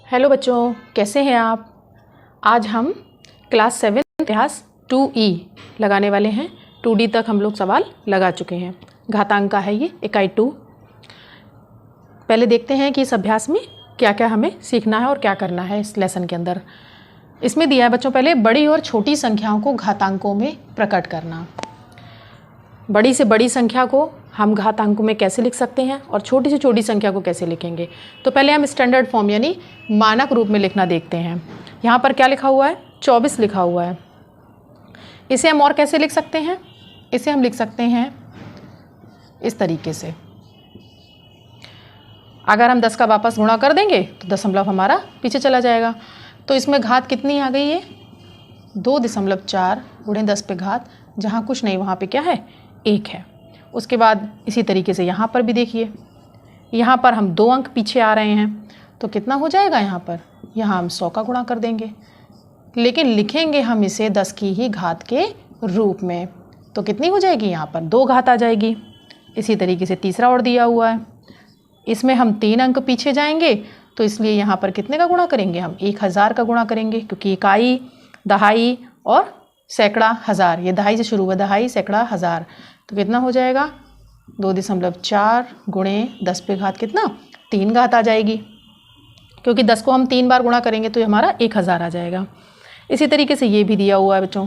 Hello बच्चों, कैसे हैं आप। आज हम क्लास 7 इतिहास 2E लगाने वाले हैं। 2D तक हम लोग सवाल लगा चुके हैं। घातांक का है ये इकाई 2। पहले देखते हैं कि इस अभ्यास में क्या क्या हमें सीखना है और क्या करना है इस लेसन के अंदर। इसमें दिया है बच्चों, पहले बड़ी और छोटी संख्याओं को घातांकों में प्रकट करना। बड़ी से बड़ी संख्या को हम घातांकों में कैसे लिख सकते हैं और छोटी से छोटी संख्या को कैसे लिखेंगे। तो पहले हम स्टैंडर्ड फॉर्म यानी मानक रूप में लिखना देखते हैं। यहाँ पर क्या लिखा हुआ है, 24 लिखा हुआ है। इसे हम और कैसे लिख सकते हैं, इसे हम लिख सकते हैं इस तरीके से। अगर हम 10 का वापस गुणा कर देंगे तो दशमलव हमारा पीछे चला जाएगा। तो इसमें घात कितनी आ गई है, 2.4 गुणे 10 पे घात, जहाँ कुछ नहीं वहाँ पे क्या है, 1 है। उसके बाद इसी तरीके से यहाँ पर भी देखिए, यहाँ पर हम 2 अंक पीछे आ रहे हैं तो कितना हो जाएगा, यहाँ हम 100 का गुणा कर देंगे, लेकिन लिखेंगे हम इसे 10 की ही घात के रूप में। तो कितनी हो जाएगी, यहाँ पर 2 घात आ जाएगी। इसी तरीके से तीसरा और दिया हुआ है, इसमें हम 3 अंक पीछे जाएंगे तो इसलिए यहाँ पर कितने का गुणा करेंगे, हम 1000 का गुणा करेंगे, क्योंकि इकाई, दहाई और सैकड़ा, हज़ार, ये दहाई से शुरू हुआ, दहाई, सैकड़ा, हज़ार। तो कितना हो जाएगा, 2.4 गुणे 10 पे घात कितना, 3 घात आ जाएगी, क्योंकि 10 को हम 3 बार गुणा करेंगे तो हमारा 1000 आ जाएगा। इसी तरीके से ये भी दिया हुआ है बच्चों,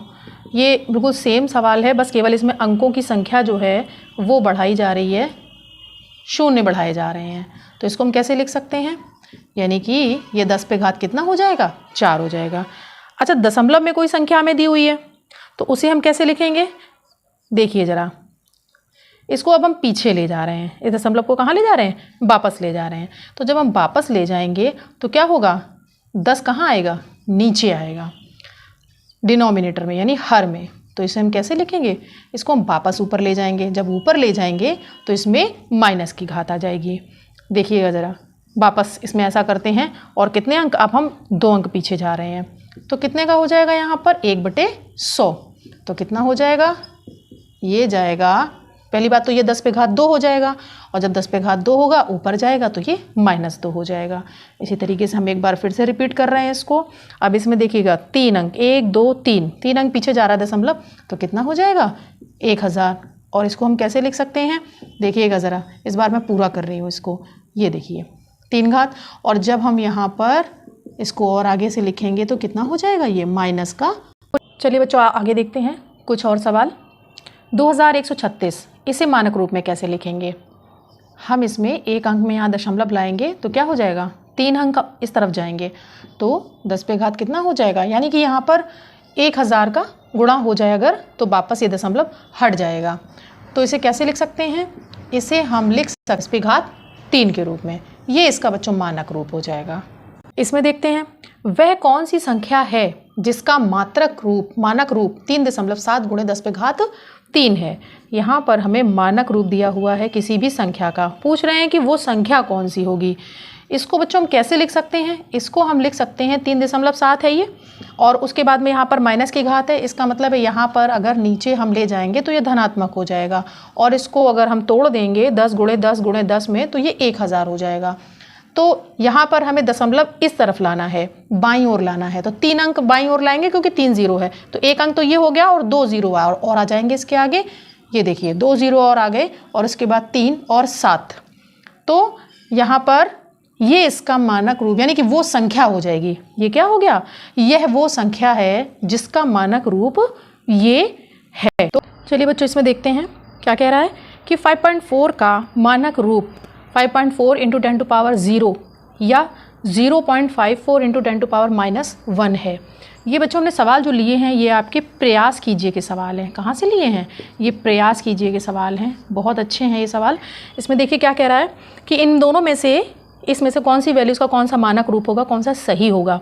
ये बिल्कुल सेम सवाल है, बस केवल इसमें अंकों की संख्या जो है वो बढ़ाई जा रही है, शून्य बढ़ाए जा रहे हैं। तो इसको हम कैसे लिख सकते हैं, यानी कि ये 10 पे घात कितना हो जाएगा, 4 हो जाएगा। अच्छा, दशमलव में कोई संख्या हमें दी हुई है तो उसे हम कैसे लिखेंगे, देखिए ज़रा, इसको अब हम पीछे ले जा रहे हैं, इस दशमलव को कहाँ ले जा रहे हैं, वापस ले जा रहे हैं। तो जब हम वापस ले जाएंगे तो क्या होगा, 10 कहाँ आएगा, नीचे आएगा डिनोमिनेटर में यानी हर में। तो इसे हम कैसे लिखेंगे, इसको हम वापस ऊपर ले जाएंगे, जब ऊपर ले जाएंगे तो इसमें माइनस की घात आ जाएगी। देखिएगा ज़रा, वापस इसमें ऐसा करते हैं और कितने अंक, अब हम 2 अंक पीछे जा रहे हैं तो कितने का हो जाएगा, यहाँ पर 1/100। तो कितना हो जाएगा, ये जाएगा, पहली बात तो ये 10 पे घात 2 हो जाएगा, और जब 10 पे घात 2 होगा ऊपर जाएगा तो ये -2 हो जाएगा। इसी तरीके से हम एक बार फिर से रिपीट कर रहे हैं इसको। अब इसमें देखिएगा 3 अंक, 1 2 3 अंक पीछे जा रहा है दशमलव, तो कितना हो जाएगा, 1000। और इसको हम कैसे लिख सकते हैं, देखिएगा ज़रा, इस बार मैं पूरा कर रही हूँ इसको, ये देखिए 3 घात, और जब हम यहाँ पर इसको और आगे से लिखेंगे तो कितना हो जाएगा, ये माइनस का। चलिए बच्चों, आगे देखते हैं कुछ और सवाल। 2136, इसे मानक रूप में कैसे लिखेंगे। हम इसमें 1 अंक में यहाँ दशमलव लाएंगे तो क्या हो जाएगा, 3 अंक इस तरफ जाएंगे तो 10 पे घात कितना हो जाएगा, यानी कि यहाँ पर 1000 का गुणा हो जाए अगर, तो वापस ये दशमलव हट जाएगा। तो इसे कैसे लिख सकते हैं, इसे हम लिख सकते 10 पे घात 3 के रूप में। ये इसका बच्चों मानक रूप हो जाएगा। इसमें देखते हैं, वह कौन सी संख्या है जिसका मानक रूप 3.7 गुणे 10 पे घात 3 है। यहाँ पर हमें मानक रूप दिया हुआ है किसी भी संख्या का, पूछ रहे हैं कि वो संख्या कौन सी होगी। इसको बच्चों हम कैसे लिख सकते हैं, इसको हम लिख सकते हैं 3.7 है ये, और उसके बाद में यहाँ पर माइनस की घात है, इसका मतलब है यहाँ पर अगर नीचे हम ले जाएंगे तो ये धनात्मक हो जाएगा, और इसको अगर हम तोड़ देंगे 10 गुणे 10 गुणे 10 में तो ये 1000 हो जाएगा। तो यहाँ पर हमें दशमलव इस तरफ लाना है, बाईं ओर लाना है, तो 3 अंक बाईं ओर लाएंगे क्योंकि 3 0 है, तो 1 अंक तो ये हो गया और 2 0 और आ जाएंगे इसके आगे। ये देखिए 2 0 और आ गए, और उसके बाद 3 और 7, तो यहाँ पर ये इसका मानक रूप यानी कि वो संख्या हो जाएगी। ये क्या हो गया, यह वो संख्या है जिसका मानक रूप ये है। तो चलिए बच्चों, इसमें देखते हैं क्या कह रहा है कि 5.4 का मानक रूप 5.4 × 10⁻0 या 0.54 × 10⁻−1 है। ये बच्चों हमने सवाल जो लिए हैं ये आपके प्रयास कीजिए के सवाल हैं। कहाँ से लिए हैं, ये प्रयास कीजिए के सवाल हैं, बहुत अच्छे हैं ये सवाल। इसमें देखिए क्या कह रहा है कि इन दोनों में से, इसमें से कौन सी वैल्यूज़ का कौन सा मानक रूप होगा, कौन सा सही होगा।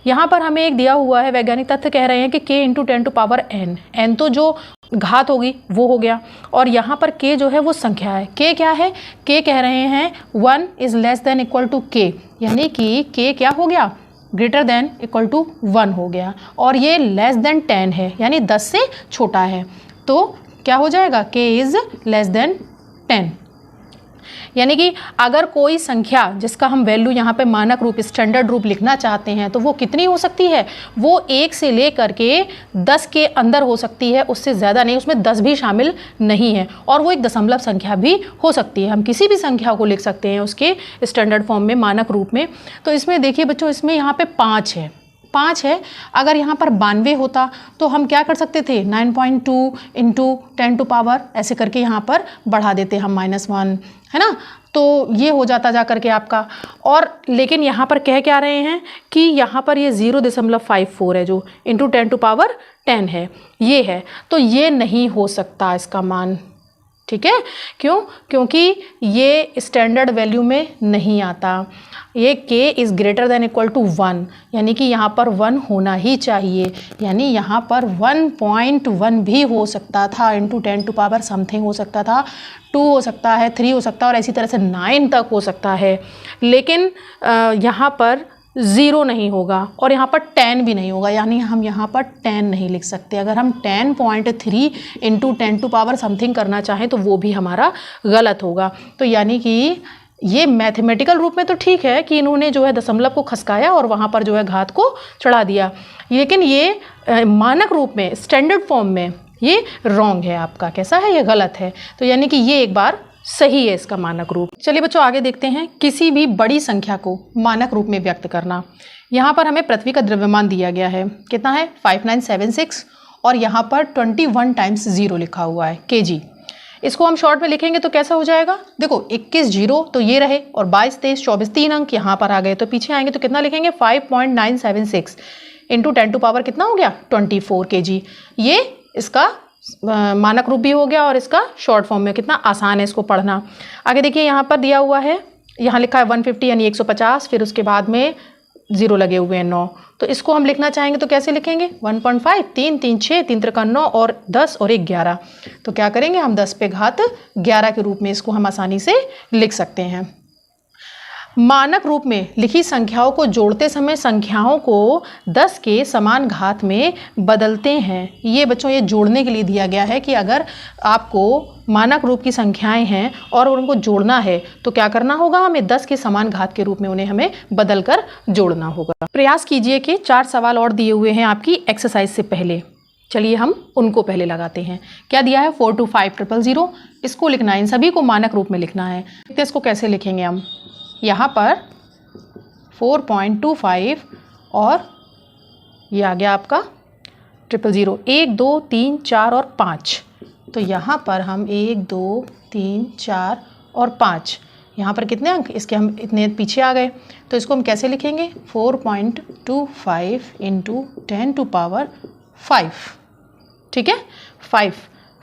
यहाँ पर हमें एक दिया हुआ है, वैज्ञानिक तथ्य कह रहे हैं कि k × 10⁻n, n तो जो घात होगी वो हो गया, और यहाँ पर k जो है वो संख्या है। k क्या है, k कह रहे हैं 1 ≤ k, यानी कि k क्या हो गया, > 1 हो गया, और ये <10 है यानी 10 से छोटा है, तो क्या हो जाएगा, k > 10। यानी कि अगर कोई संख्या जिसका हम वैल्यू यहाँ पे मानक रूप स्टैंडर्ड रूप लिखना चाहते हैं तो वो कितनी हो सकती है, वो 1 से लेकर के 10 के अंदर हो सकती है, उससे ज़्यादा नहीं, उसमें 10 भी शामिल नहीं है। और वो एक दशमलव संख्या भी हो सकती है, हम किसी भी संख्या को लिख सकते हैं उसके स्टैंडर्ड फॉर्म में, मानक रूप में। तो इसमें देखिए बच्चों, इसमें यहाँ पे 5 है। अगर यहाँ पर 92 होता तो हम क्या कर सकते थे, 9.2 इंटू 10 टू पावर ऐसे करके यहाँ पर बढ़ा देते हम -1, है ना। तो ये हो जाता जा करके आपका। और लेकिन यहाँ पर कह क्या रहे हैं कि यहाँ पर ये 0.54 है जो इंटू 10 टू पावर 10 है, ये है। तो ये नहीं हो सकता इसका मान, ठीक है। क्यों? क्योंकि ये स्टैंडर्ड वैल्यू में नहीं आता। ये k is greater than equal to 1, यानी कि यहाँ पर 1 होना ही चाहिए, यानी यहाँ पर 1.1 भी हो सकता था, इंटू 10 टू पावर समथिंग हो सकता था, 2 हो सकता है, 3 हो सकता है, और इसी तरह से 9 तक हो सकता है। लेकिन यहाँ पर 0 नहीं होगा और यहाँ पर 10 भी नहीं होगा, यानी हम यहाँ पर 10 नहीं लिख सकते। अगर हम 10.3 इंटू 10 टू पावर समथिंग करना चाहें तो वो भी हमारा गलत होगा। तो यानी कि ये मैथमेटिकल रूप में तो ठीक है कि इन्होंने जो है दशमलव को खसकाया और वहाँ पर जो है घात को चढ़ा दिया, लेकिन ये मानक रूप में स्टैंडर्ड फॉर्म में ये रॉन्ग है आपका। कैसा है? ये गलत है। तो यानी कि ये एक बार सही है इसका मानक रूप। चलिए बच्चों आगे देखते हैं, किसी भी बड़ी संख्या को मानक रूप में व्यक्त करना। यहाँ पर हमें पृथ्वी का द्रव्यमान दिया गया है, कितना है 5976, और यहाँ पर 21 टाइम्स 0 लिखा हुआ है kg। इसको हम शॉर्ट में लिखेंगे तो कैसा हो जाएगा, देखो 21 0 तो ये रहे, और 22 23 24 3 अंक यहाँ पर आ गए, तो पीछे आएंगे तो कितना लिखेंगे 5.976 इंटू 10 टू पावर कितना हो गया 24 kg। ये इसका मानक रूप भी हो गया और इसका शॉर्ट फॉर्म में। कितना आसान है इसको पढ़ना। आगे देखिए यहाँ पर दिया हुआ है, यहाँ लिखा है 150 यानी 150, फिर उसके बाद में 0 लगे हुए हैं 9, तो इसको हम लिखना चाहेंगे तो कैसे लिखेंगे 1.5 3 3 6 3 त्रिका 9 और 10 और 1 11। तो क्या करेंगे हम 10 पे घात 11 के रूप में इसको हम आसानी से लिख सकते हैं। मानक रूप में लिखी संख्याओं को जोड़ते समय संख्याओं को 10 के समान घात में बदलते हैं। ये बच्चों ये जोड़ने के लिए दिया गया है कि अगर आपको मानक रूप की संख्याएं हैं और उनको जोड़ना है तो क्या करना होगा, हमें 10 के समान घात के रूप में उन्हें हमें बदल कर जोड़ना होगा। प्रयास कीजिए कि 4 सवाल और दिए हुए हैं आपकी एक्सरसाइज से पहले। चलिए हम उनको पहले लगाते हैं। क्या दिया है 42500, इसको लिखना है, इन सभी को मानक रूप में लिखना है। तो इसको कैसे लिखेंगे हम, यहाँ पर 4.25 और ये आ गया आपका 000, 1 2 3 4 और 5। तो यहाँ पर हम 1 2 3 4 और 5, यहाँ पर कितने अंक, इसके हम इतने पीछे आ गए, तो इसको हम कैसे लिखेंगे 4.25 इंटू 10 टू पावर 5, ठीक है।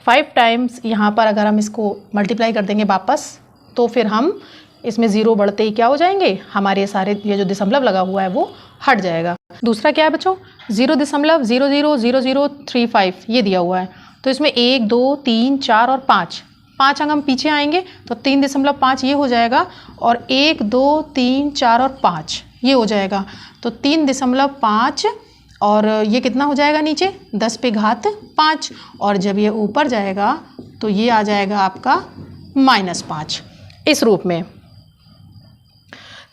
5 टाइम्स यहाँ पर अगर हम इसको मल्टीप्लाई कर देंगे वापस, तो फिर हम इसमें 0 बढ़ते ही क्या हो जाएंगे, हमारे सारे ये जो दशमलव लगा हुआ है वो हट जाएगा। दूसरा क्या है बच्चों 0.000035 ये दिया हुआ है, तो इसमें 1 2 3 4 और 5 अंक हम पीछे आएंगे तो 3.5 ये हो जाएगा, और 1 2 3 4 और 5 ये हो जाएगा, तो 3.5 और ये कितना हो जाएगा नीचे 10 पे घात 5, और जब ये ऊपर जाएगा तो ये आ जाएगा आपका -5 इस रूप में।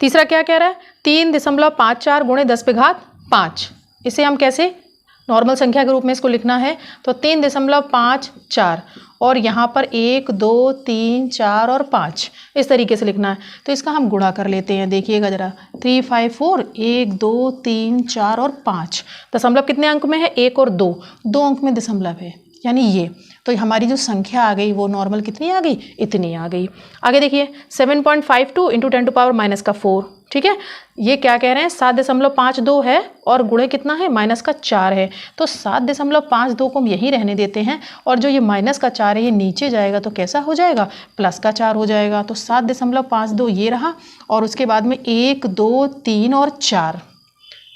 तीसरा क्या कह रहा है 3.54 गुणे 10 पे घात 5, इसे हम कैसे नॉर्मल संख्या के रूप में इसको लिखना है, तो 3.54 और यहाँ पर 1 2 3 4 और 5 इस तरीके से लिखना है। तो इसका हम गुणा कर लेते हैं, देखिएगा ज़रा 354 1 2 3 4 और 5। दशमलव कितने अंक में है, 1 और 2 अंक में दशमलव है, यानी ये। तो हमारी जो संख्या आ गई वो नॉर्मल कितनी आ गई, इतनी आ गई। आगे देखिए 7.52 इंटू 10 टू पावर -4, ठीक है। ये क्या कह रहे हैं 7.52 है और गुणे कितना है -4 है, तो 7.52 को हम यही रहने देते हैं, और जो ये -4 है ये नीचे जाएगा तो कैसा हो जाएगा +4 हो जाएगा। तो 7.52 ये रहा, और उसके बाद में 1 2 3 और 4,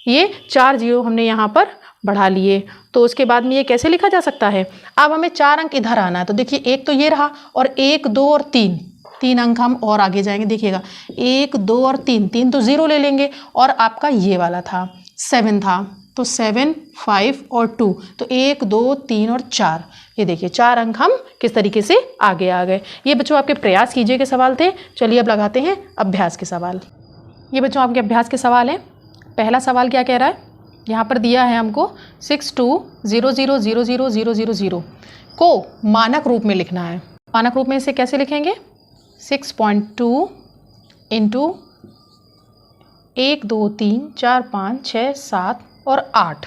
ये 4 0 हमने यहाँ पर बढ़ा लिए। तो उसके बाद में ये कैसे लिखा जा सकता है, अब हमें 4 अंक इधर आना है, तो देखिए 1 तो ये रहा, और 1 2 और 3 अंक हम और आगे जाएंगे, देखिएगा 1 2 और 3 तो 0 ले लेंगे, और आपका ये वाला था 7 था, तो 7, 5 और 2, तो 1, 2, 3 और 4। ये देखिए 4 अंक हम किस तरीके से आगे आ गए। ये बच्चों आपके प्रयास कीजिए के सवाल थे। चलिए अब लगाते हैं अभ्यास के सवाल। ये बच्चों आपके अभ्यास के सवाल हैं। पहला सवाल क्या कह रहा है, यहाँ पर दिया है हमको 62000000 को मानक रूप में लिखना है। मानक रूप में इसे कैसे लिखेंगे, 6.2 इंटू 1, 2, 3, 4, 5, 6, 7 और 8।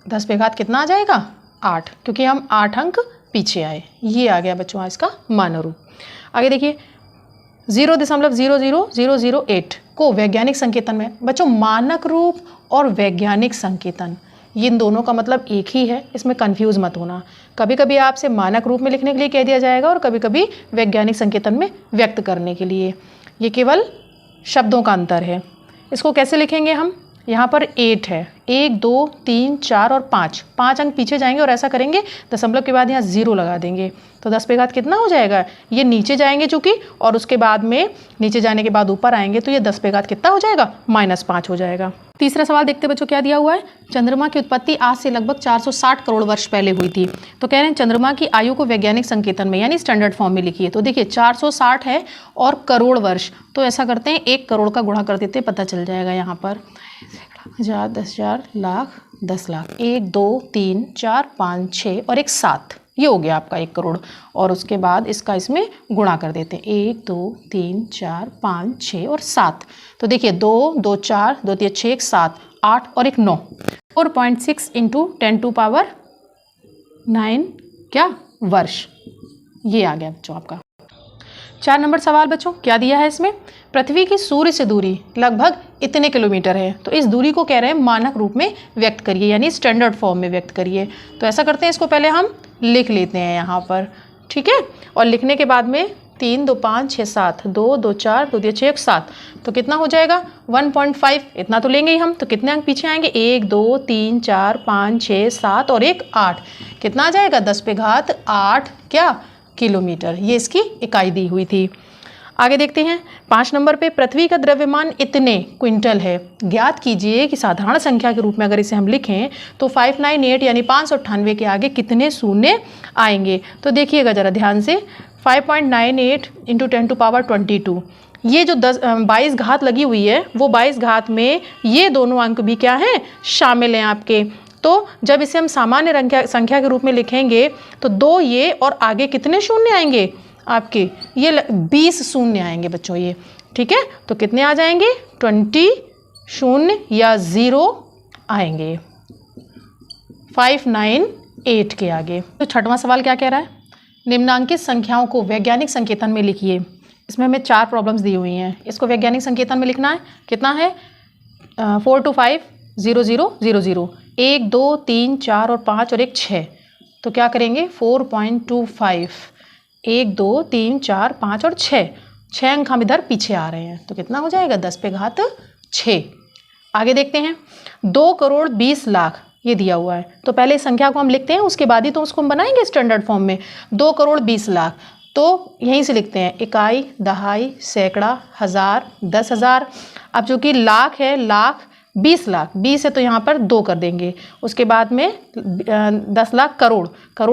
10 पे घात कितना आ जाएगा, 8, क्योंकि हम 8 अंक पीछे आए। ये आ गया बच्चों इसका मानक रूप। आगे देखिए 0.00008 को वैज्ञानिक संकेतन में। बच्चों मानक रूप और वैज्ञानिक संकेतन ये इन दोनों का मतलब एक ही है, इसमें कंफ्यूज मत होना। कभी कभी आपसे मानक रूप में लिखने के लिए कह दिया जाएगा और कभी कभी वैज्ञानिक संकेतन में व्यक्त करने के लिए। ये केवल शब्दों का अंतर है। इसको कैसे लिखेंगे हम, यहाँ पर 8 है, 1, 2, 3, 4 और 5 अंक पीछे जाएंगे और ऐसा करेंगे दशमलव के बाद यहाँ 0 लगा देंगे। तो 10 पे घात कितना हो जाएगा, ये नीचे जाएंगे चूँकि, और उसके बाद में नीचे जाने के बाद ऊपर आएंगे तो ये 10 पे घात कितना हो जाएगा, -5 हो जाएगा। तीसरा सवाल देखते बच्चों क्या दिया हुआ है। चंद्रमा की उत्पत्ति आज से लगभग 460 करोड़ वर्ष पहले हुई थी। तो कह रहे हैं चंद्रमा की आयु को वैज्ञानिक संकेतन में यानी स्टैंडर्ड फॉर्म में लिखिए। तो देखिए 460 है और करोड़ वर्ष, तो ऐसा करते हैं 1 करोड़ का गुणा कर देते, पता चल जाएगा। यहाँ पर 1000, 10,000, लाख, 10 लाख, 1, 2, 3, 4, 5, 6 और 1 7, ये हो गया आपका 1 करोड़। और उसके बाद इसका इसमें गुणा कर देते हैं, 1, 2, 3, 4, 5, 6 और 7। तो देखिए 2, 2, 4, 2, 3, 6, 1 7, 8 और 1 9, 4.6 इंटू 10⁹9 क्या वर्ष। ये आ गया बच्चों आपका। 4 नंबर सवाल बच्चों क्या दिया है इसमें, पृथ्वी की सूर्य से दूरी लगभग इतने किलोमीटर है। तो इस दूरी को कह रहे हैं मानक रूप में व्यक्त करिए यानी स्टैंडर्ड फॉर्म में व्यक्त करिए। तो ऐसा करते हैं, इसको पहले हम लिख लेते हैं यहाँ पर, ठीक है। और लिखने के बाद में 3, 2, 5, 6, 7, 2, 2, 4, 2, 6, 1 7, तो कितना हो जाएगा 1.5। इतना तो लेंगे ही हम, तो कितने अंक पीछे आएंगे, 1, 2, 3, 4, 5, 6, 7 और 1 8। कितना आ जाएगा 10 पे घात 8 क्या किलोमीटर। ये इसकी इकाई दी हुई थी। आगे देखते हैं 5 नंबर पे, पृथ्वी का द्रव्यमान इतने क्विंटल है, ज्ञात कीजिए कि साधारण संख्या के रूप में अगर इसे हम लिखें तो 598 यानी 598 के आगे कितने शून्य आएंगे। तो देखिएगा ज़रा ध्यान से, 5.98 इंटू 10⁻22, ये जो 22 घात लगी हुई है वो 22 घात में ये दोनों अंक भी क्या हैं, शामिल हैं आपके। तो जब इसे हम सामान्य संख्या के रूप में लिखेंगे तो 2 ये और आगे कितने शून्य आएंगे आपके, ये 20 शून्य आएंगे बच्चों ये, ठीक है। तो कितने आ जाएंगे 20 शून्य या 0 आएंगे 598 के आगे। तो 6वां सवाल क्या कह रहा है, निम्नांकित संख्याओं को वैज्ञानिक संकेतन में लिखिए। इसमें हमें 4 प्रॉब्लम्स दी हुई हैं, इसको वैज्ञानिक संकेतन में लिखना है। कितना है 4 to 5 0 0 0 0, 1 2 3 4 और 5 और 1 6। तो क्या करेंगे 4.25, 1 2 3 4 5 और 6 अंक हम इधर पीछे आ रहे हैं। तो कितना हो जाएगा 10 पे घात 6। आगे देखते हैं 2 करोड़ 20 लाख ये दिया हुआ है। तो पहले इस संख्या को हम लिखते हैं, उसके बाद ही तो उसको हम बनाएंगे स्टैंडर्ड फॉर्म में। 2 करोड़ 20 लाख, तो यहीं से लिखते हैं इकाई, दहाई, सैकड़ा, हज़ार, 10,000। अब चूँकि लाख है, लाख 20 लाख, 20 है तो यहाँ पर 2 कर देंगे। उसके बाद में 10 लाख करोड़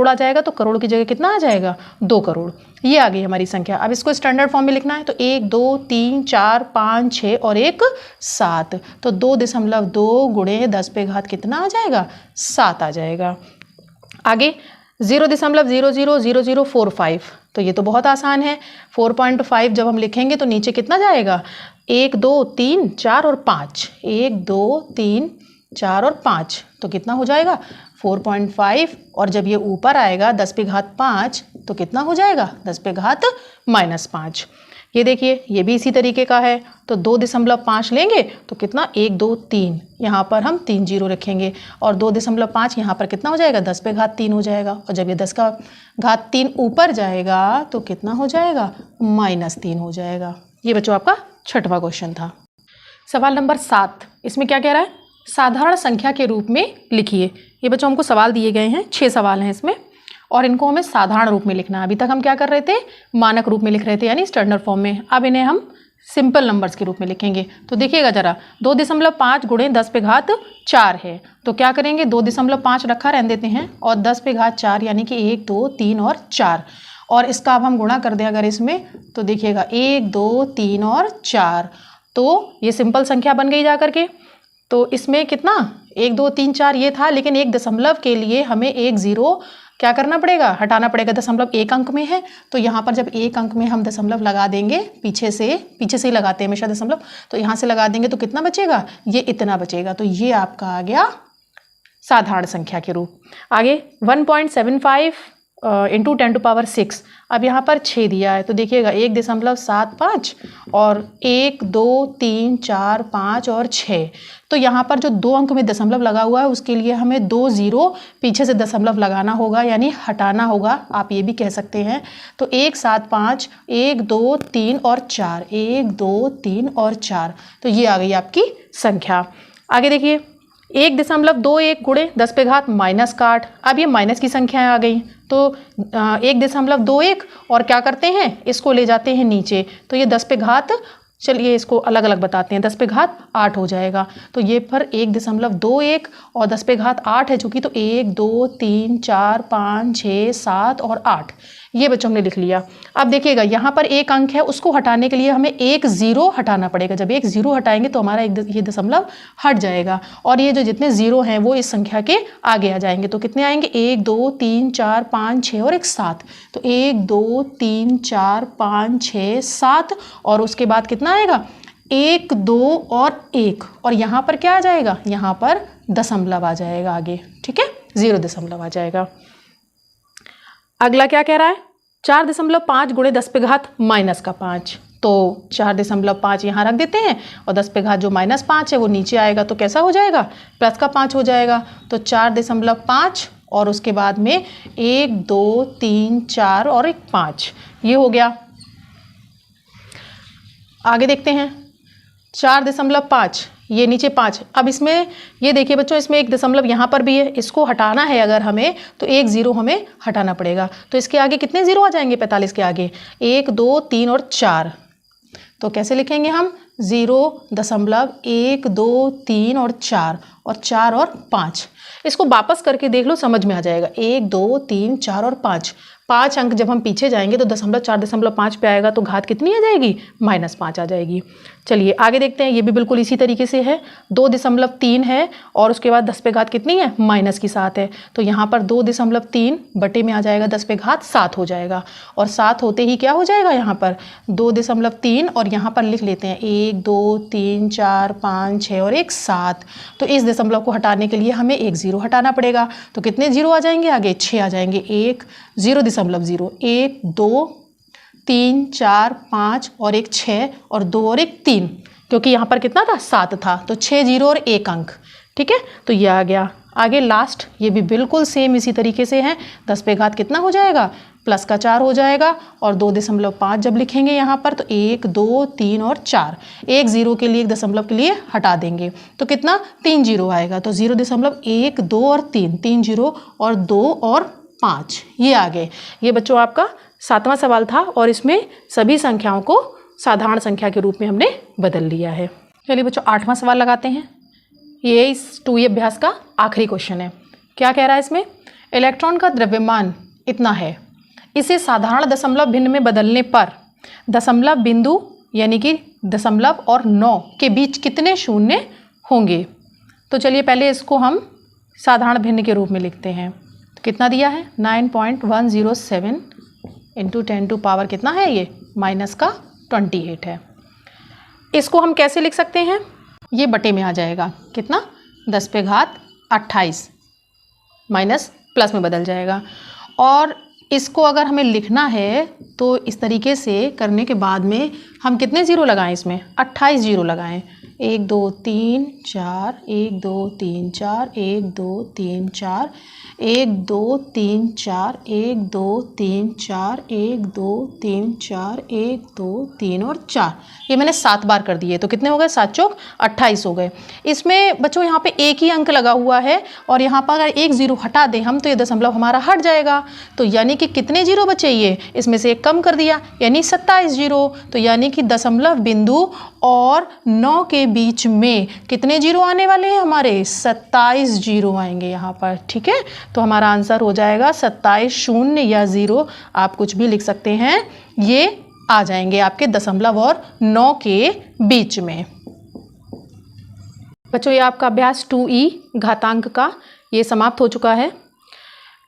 आ जाएगा, तो करोड़ की जगह कितना आ जाएगा 2 करोड़। ये आ गई हमारी संख्या। अब इसको स्टैंडर्ड फॉर्म में लिखना है, तो 1 2 3 4 5 6 और 1 7। तो 2.2 गुणे 10 पे घात कितना आ जाएगा 7 आ जाएगा। आगे 0.000045, तो ये तो बहुत आसान है। 4.5 जब हम लिखेंगे तो नीचे कितना जाएगा 1 2 3 4 और 5, 1 2 3 4 और 5, तो कितना हो जाएगा 4.5। और जब ये ऊपर आएगा 10 पे घात 5 तो कितना हो जाएगा 10 पे घात -5। ये देखिए ये भी इसी तरीके का है। तो 2.5 लेंगे तो कितना 1 2 3, यहाँ पर हम 3 0 रखेंगे और 2.5 यहाँ पर कितना हो जाएगा 10 पे घात 3 हो जाएगा। और जब ये 10 का घात 3 ऊपर जाएगा तो कितना हो जाएगा -3 हो जाएगा। ये बच्चों आपका 6वां क्वेश्चन था। सवाल नंबर 7, इसमें क्या कह रहा है, साधारण संख्या के रूप में लिखिए। ये बच्चों हमको सवाल दिए गए हैं, 6 सवाल हैं इसमें और इनको हमें साधारण रूप में लिखना है। अभी तक हम क्या कर रहे थे, मानक रूप में लिख रहे थे यानी स्टैंडर्ड फॉर्म में। अब इन्हें हम सिंपल नंबर्स के रूप में लिखेंगे। तो देखिएगा ज़रा, 2.5 गुणे 10 पे घात 4 है, तो क्या करेंगे 2.5 रखा रहने देते हैं और 10 पे घात 4 यानी कि 1 2 3 और 4, और इसका अब हम गुणा कर दें अगर इसमें, तो देखिएगा 1 2 3 और 4, तो ये सिंपल संख्या बन गई जा करके। तो इसमें कितना 1 2 3 4 ये था, लेकिन एक दशमलव के लिए हमें एक ज़ीरो क्या करना पड़ेगा, हटाना पड़ेगा। दशमलव एक अंक में है, तो यहाँ पर जब एक अंक में हम दशमलव लगा देंगे, पीछे से ही लगाते हैं हमेशा दशमलव, तो यहाँ से लगा देंगे तो कितना बचेगा, ये इतना बचेगा। तो ये आपका आ गया साधारण संख्या के रूप। आगे 1.75 इंटू 10⁶। अब यहाँ पर 6 दिया है, तो देखिएगा 1.75 और 1 2 3 4 5 और 6, तो यहाँ पर जो 2 अंक में दशमलव लगा हुआ है उसके लिए हमें 2 ज़ीरो पीछे से दशमलव लगाना होगा, यानी हटाना होगा, आप ये भी कह सकते हैं। तो 1 7 5 1 2 3 और 4, 1 2 3 और 4, तो ये आ गई आपकी संख्या। आगे देखिए 1.21 गुणे 10 पे घात -8। अब ये माइनस की संख्याएं आ गई, तो 1.21 और क्या करते हैं, इसको ले जाते हैं नीचे, तो ये 10 पे घात, चलिए इसको अलग अलग बताते हैं, 10 पे घात 8 हो जाएगा। तो ये पर 1.21 और 10 पे घात 8 है चूँकि, तो 1 2 3 4 5 6 7 और 8, ये बच्चों हमने लिख लिया। अब देखिएगा यहाँ पर एक अंक है, उसको हटाने के लिए हमें एक ज़ीरो हटाना पड़ेगा। जब एक ज़ीरो हटाएंगे तो हमारा ये दशमलव हट जाएगा, और ये जो जितने ज़ीरो हैं वो इस संख्या के आगे आ जाएंगे। तो कितने आएंगे, 1 2 3 4 5 6 और 1 7, तो 1 2 3 4 5 6 7, और उसके बाद कितना आएगा 1 2 और 1, और यहाँ पर क्या आ जाएगा, यहाँ पर दशमलव आ जाएगा आगे, ठीक है, 0 दशमलव आ जाएगा। अगला क्या कह रहा है, 4.5 गुणे 10 पे घात -5, तो 4.5 यहाँ रख देते हैं और 10 पे घात जो -5 है वो नीचे आएगा, तो कैसा हो जाएगा, +5 हो जाएगा। तो 4.5 और उसके बाद में 1 2 3 4 और 1 5, ये हो गया। आगे देखते हैं 4.5, ये नीचे 5। अब इसमें ये देखिए बच्चों, इसमें एक दशमलव यहाँ पर भी है, इसको हटाना है अगर हमें, तो एक ज़ीरो हमें हटाना पड़ेगा। तो इसके आगे कितने ज़ीरो आ जाएंगे, 45 के आगे 1 2 3 और 4, तो कैसे लिखेंगे हम, 0.1 2 3 और 4 और 5। इसको वापस करके देख लो, समझ में आ जाएगा। 1 2 3 4 और 5 अंक जब हम पीछे जाएंगे तो 4.5 पे आएगा, तो घात कितनी आ जाएगी, -5 आ जाएगी। चलिए आगे देखते हैं, ये भी बिल्कुल इसी तरीके से है। 2.3 है और उसके बाद 10 पे घात कितनी है, -7 है, तो यहाँ पर 2.3 बटे में आ जाएगा 10 पे घात 7 हो जाएगा, और 7 होते ही क्या हो जाएगा, यहाँ पर 2.3 और यहाँ पर लिख लेते हैं 1 2 3 4 5 6 और 1 7। तो इस दशमलव को हटाने के लिए हमें एक ज़ीरो हटाना पड़ेगा, तो कितने ज़ीरो आ जाएंगे आगे, 6 आ जाएंगे। 1 0.0 1 2 3 4 5 और 1 6 और 2 और 1 3, क्योंकि यहाँ पर कितना था, 7 था, तो 6 ज़ीरो और 1 अंक, ठीक है, तो ये आ गया। आगे लास्ट, ये भी बिल्कुल सेम इसी तरीके से है। 10 पे घात कितना हो जाएगा, +4 हो जाएगा, और 2.5 जब लिखेंगे यहाँ पर तो 1 2 3 और 4, एक ज़ीरो के लिए, एक दशमलव के लिए हटा देंगे, तो कितना 3 ज़ीरो आएगा, तो 0.1 2 और 3, 3 ज़ीरो और 2 और 5, ये आ गए। ये बच्चों आपका 7वां सवाल था, और इसमें सभी संख्याओं को साधारण संख्या के रूप में हमने बदल लिया है। चलिए बच्चों 8वां सवाल लगाते हैं। ये इस 2E अभ्यास का आखिरी क्वेश्चन है। क्या कह रहा है इसमें, इलेक्ट्रॉन का द्रव्यमान इतना है, इसे साधारण दशमलव भिन्न में बदलने पर दशमलव बिंदु यानी कि दशमलव और 9 के बीच कितने शून्य होंगे। तो चलिए पहले इसको हम साधारण भिन्न के रूप में लिखते हैं। तो कितना दिया है, 9.107 इंटू 10⁻, कितना है ये, -28 है। इसको हम कैसे लिख सकते हैं, ये बटे में आ जाएगा, कितना 10 पे घात 28 माइनस प्लस में बदल जाएगा। और इसको अगर हमें लिखना है तो इस तरीके से करने के बाद में हम कितने ज़ीरो लगाएं, इसमें 28 ज़ीरो लगाएं। 1 2 3 4 1 2 3 4 1 2 3 4 1 2 3 4 1 2 3 4 1 2 3 4 1 2 3 और 4, ये मैंने 7 बार कर दिए, तो कितने हो गए, 7 चौक 28 हो गए। इसमें बच्चों यहाँ पे एक ही अंक लगा हुआ है, और यहाँ पर अगर एक ज़ीरो हटा दें हम तो ये दशमलव हमारा हट जाएगा। तो यानी कि कितने ज़ीरो बचे, ये इसमें से एक कम कर दिया, यानी 27 ज़ीरो। तो यानी यानी कि दशमलव बिंदु और 9 के बीच में कितने जीरो आने वाले हैं हमारे? 27 जीरो आएंगे यहाँ पर। ठीक है, तो हमारा आंसर हो जाएगा 27 शून्य या ज़ीरो, आप कुछ भी लिख सकते हैं, ये आ जाएंगे आपके दशमलव और 9 के बीच में। बच्चों, ये आपका अभ्यास 2E घातांक का ये समाप्त हो चुका है।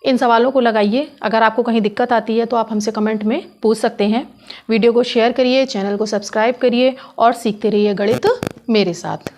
इन सवालों को लगाइए। अगर आपको कहीं दिक्कत आती है तो आप हमसे कमेंट में पूछ सकते हैं। वीडियो को शेयर करिए, चैनल को सब्सक्राइब करिए और सीखते रहिए गणित मेरे साथ।